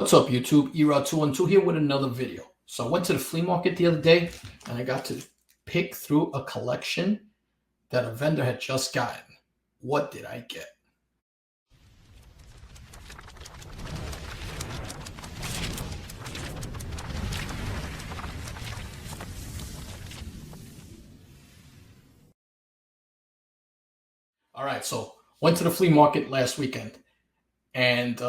What's up, YouTube? Era212 here with another video. So I went to the flea market the other day and I got to pick through a collection that a vendor had just gotten. What did I get? All right, so went to the flea market last weekend and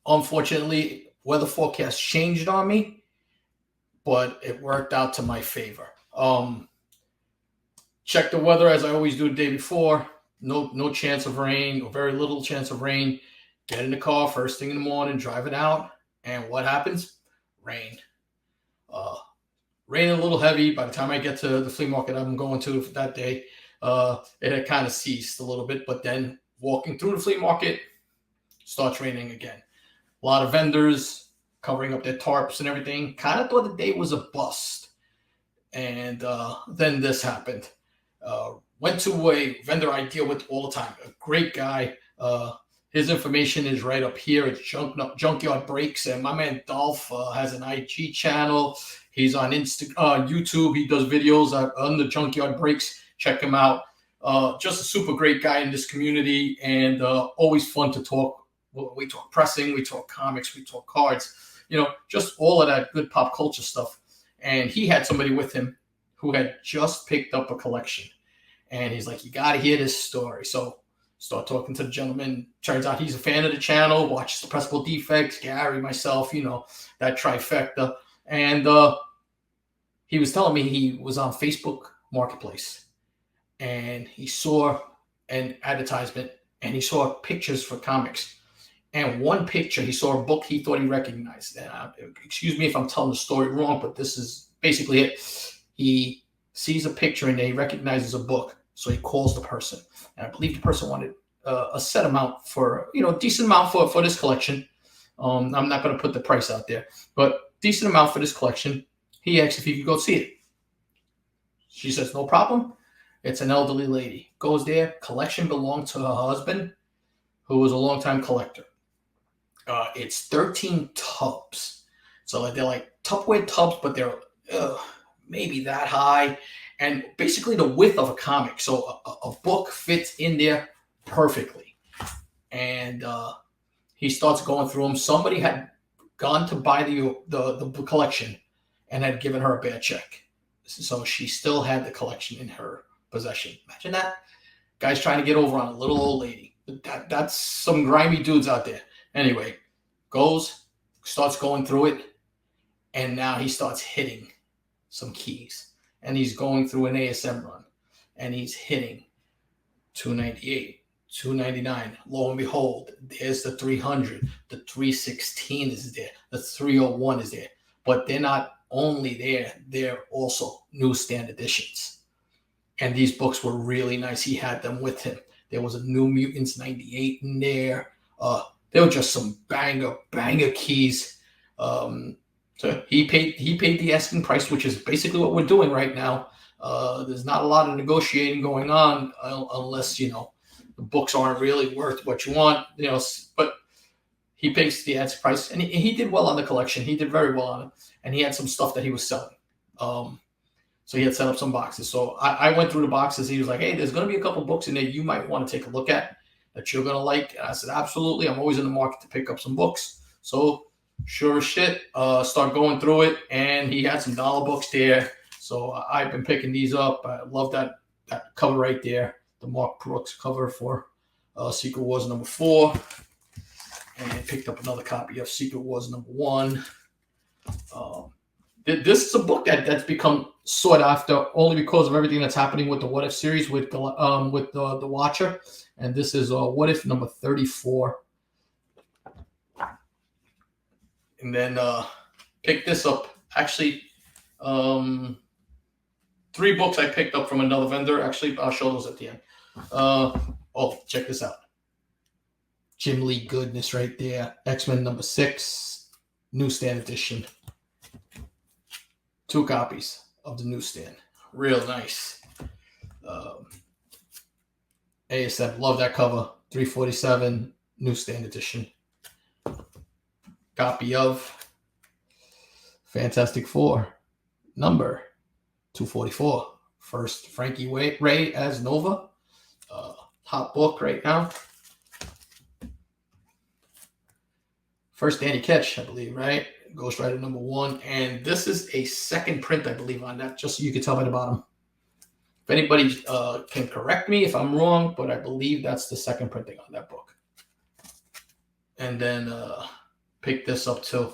unfortunately weather forecast changed on me, but it worked out to my favor. Check the weather as I always do the day before. No chance of rain or very little chance of rain. Get in the car first thing in the morning, drive it out, and what happens? Rain. Uh, Rain a little heavy. By the time I get to the flea market I'm going to that day, it had kind of ceased a little bit. But then walking through the flea market, starts raining again. A lot of vendors covering up their tarps and everything. Kind of thought the day was a bust. And then this happened. Went to a vendor I deal with all the time. A great guy. His information is right up here. It's Junkyard Breaks, and my man Dolph has an IG channel. He's on YouTube. He does videos on the Junkyard Breaks. Check him out. Just a super great guy in this community, and always fun to talk. We talk pressing, we talk comics, we talk cards. Just all of that good pop culture stuff. And he had somebody with him who had just picked up a collection. And he's like, you got to hear this story. So start talking to the gentleman. Turns out he's a fan of the channel, watches the Pressable Defects, Gary, myself, that trifecta. And he was telling me he was on Facebook Marketplace. And he saw an advertisement and he saw pictures for comics. And one picture, he saw a book he thought he recognized. And excuse me if I'm telling the story wrong, but this is basically it. He sees a picture and he recognizes a book. So he calls the person. And I believe the person wanted a set amount for, a decent amount for this collection. I'm not going to put the price out there, but decent amount for this collection. He asked if he could go see it. She says, no problem. It's an elderly lady. Goes there. Collection belonged to her husband, who was a longtime collector. It's 13 tubs. So they're like Tupperware tubs, but they're maybe that high. And basically the width of a comic. So a book fits in there perfectly. And he starts going through them. Somebody had gone to buy the collection and had given her a bad check. So she still had the collection in her possession. Imagine that. Guy's trying to get over on a little old lady. That's some grimy dudes out there. Anyway, starts going through it, and now he starts hitting some keys. And he's going through an ASM run, and he's hitting 298, 299. Lo and behold, there's the 300. The 316 is there. The 301 is there. But they're not only there, they're also newsstand editions. And these books were really nice. He had them with him. There was a New Mutants 98 in there. They were just some banger keys. So he paid the asking price, which is basically what we're doing right now. There's not a lot of negotiating going on unless the books aren't really worth what you want. But he pays the asking price, and he did well on the collection. He did very well on it, and he had some stuff that he was selling. So he had set up some boxes. So I went through the boxes. He was like, hey, there's going to be a couple books in there you might want to take a look at that you're going to like. And I said, absolutely. I'm always in the market to pick up some books. So sure as shit, start going through it. And he had some dollar books there. So I've been picking these up. I love that cover right there. The Mark Brooks cover for Secret Wars #4. And picked up another copy of Secret Wars #1. This is a book that's become sought after only because of everything that's happening with the What If series with the Watcher, and this is What If #34. And then picked this up. Actually, 3 books I picked up from another vendor. Actually, I'll show those at the end. Check this out. Jim Lee goodness right there. X-Men #6, newsstand edition. 2 copies of the newsstand. Real nice. ASM, love that cover. 347, newsstand edition. copy of Fantastic Four, number 244. First Frankie Ray as Nova. Hot book right now. First Danny Ketch, I believe, right? Ghost Rider number 1. And this is a second print, I believe, on that, just so you can tell by the bottom. If anybody can correct me if I'm wrong, but I believe that's the second printing on that book. And then pick this up too.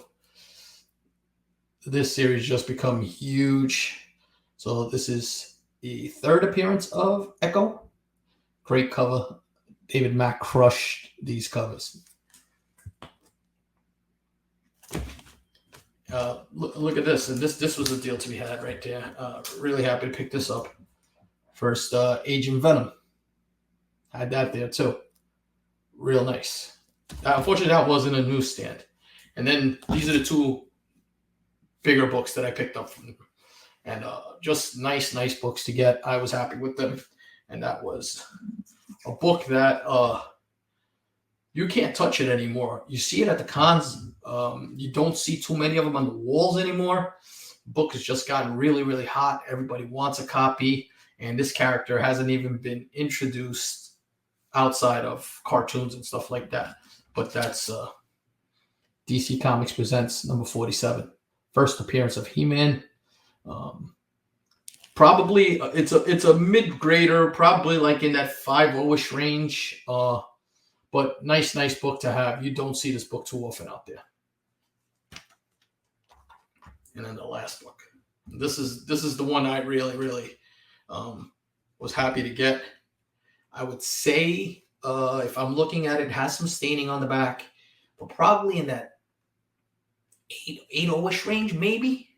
This series just become huge. So this is the third appearance of Echo. Great cover. David Mack crushed these covers. Look at this, and this was a deal to be had right there. Really happy to pick this up. First, Agent Venom. Had that there too. Real nice. Unfortunately, that wasn't a newsstand. And then these are the two bigger books that I picked up from them. And just nice books to get. I was happy with them. And that was a book that you can't touch it anymore. You see it at the cons. You don't see too many of them on the walls anymore. The book has just gotten really hot. Everybody wants a copy. And this character hasn't even been introduced outside of cartoons and stuff like that. But that's DC Comics Presents number 47. First appearance of He-Man. Probably it's a mid-grader, probably like in that 5.0-ish range. But nice book to have. You don't see this book too often out there. And then the last book. This is the one I really was happy to get. I would say if I'm looking at it, it has some staining on the back, but probably in that 8.0-ish range, maybe.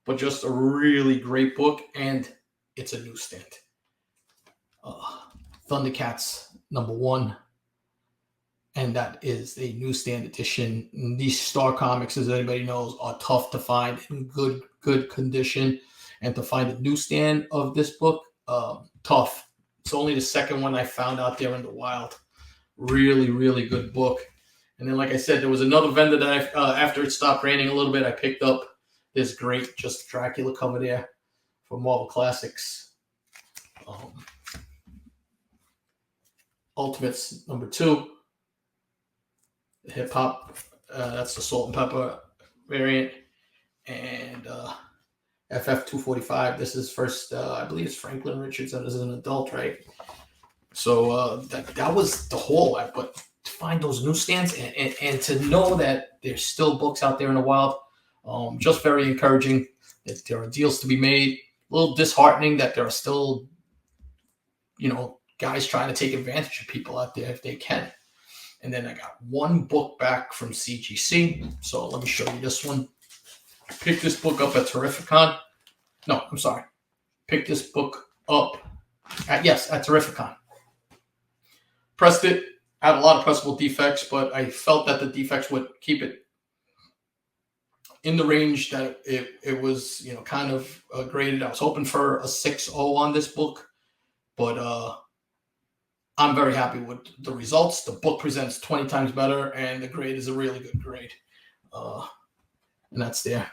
But just a really great book, and it's a newsstand. Thundercats number 1, and that is a newsstand edition. These Star Comics, as anybody knows, are tough to find in good condition, and to find a newsstand of this book, tough. It's only the second one I found out there in the wild. Really good book. And then, like I said, there was another vendor that after it stopped raining a little bit, I picked up this great just Dracula cover there for Marvel Classics. Ultimates number 2. The hip hop. That's the salt and pepper variant. And FF 245. This is first, I believe it's Franklin Richardson as an adult, right? So that was the haul. But to find those newsstands and to know that there's still books out there in the wild, just very encouraging. That there are deals to be made. A little disheartening that there are still, guys trying to take advantage of people out there if they can. And then I got one book back from CGC. So let me show you this one. I picked this book up at Terrificon. No, I'm sorry. Picked this book up at Terrificon. Pressed it. Had a lot of pressable defects, but I felt that the defects would keep it in the range that it was, kind of graded. I was hoping for a 6.0 on this book, but I'm very happy with the results. The book presents 20 times better, and the grade is a really good grade. And that's there.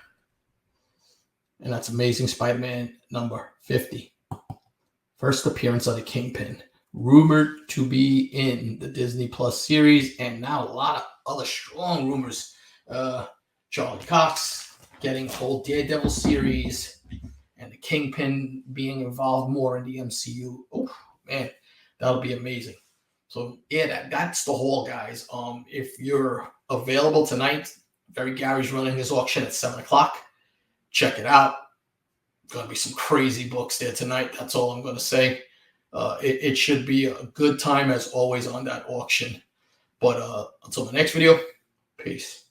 And that's Amazing Spider-Man number 50. First appearance of the Kingpin. Rumored to be in the Disney Plus series, and now a lot of other strong rumors. Charlie Cox getting a whole Daredevil series, and the Kingpin being involved more in the MCU. Oh, man, that'll be amazing. So, yeah, that's the haul, guys. If you're available tonight, Very Gary's running his auction at 7 o'clock. Check it out. Going to be some crazy books there tonight. That's all I'm going to say. It should be a good time, as always, on that auction. But until the next video, peace.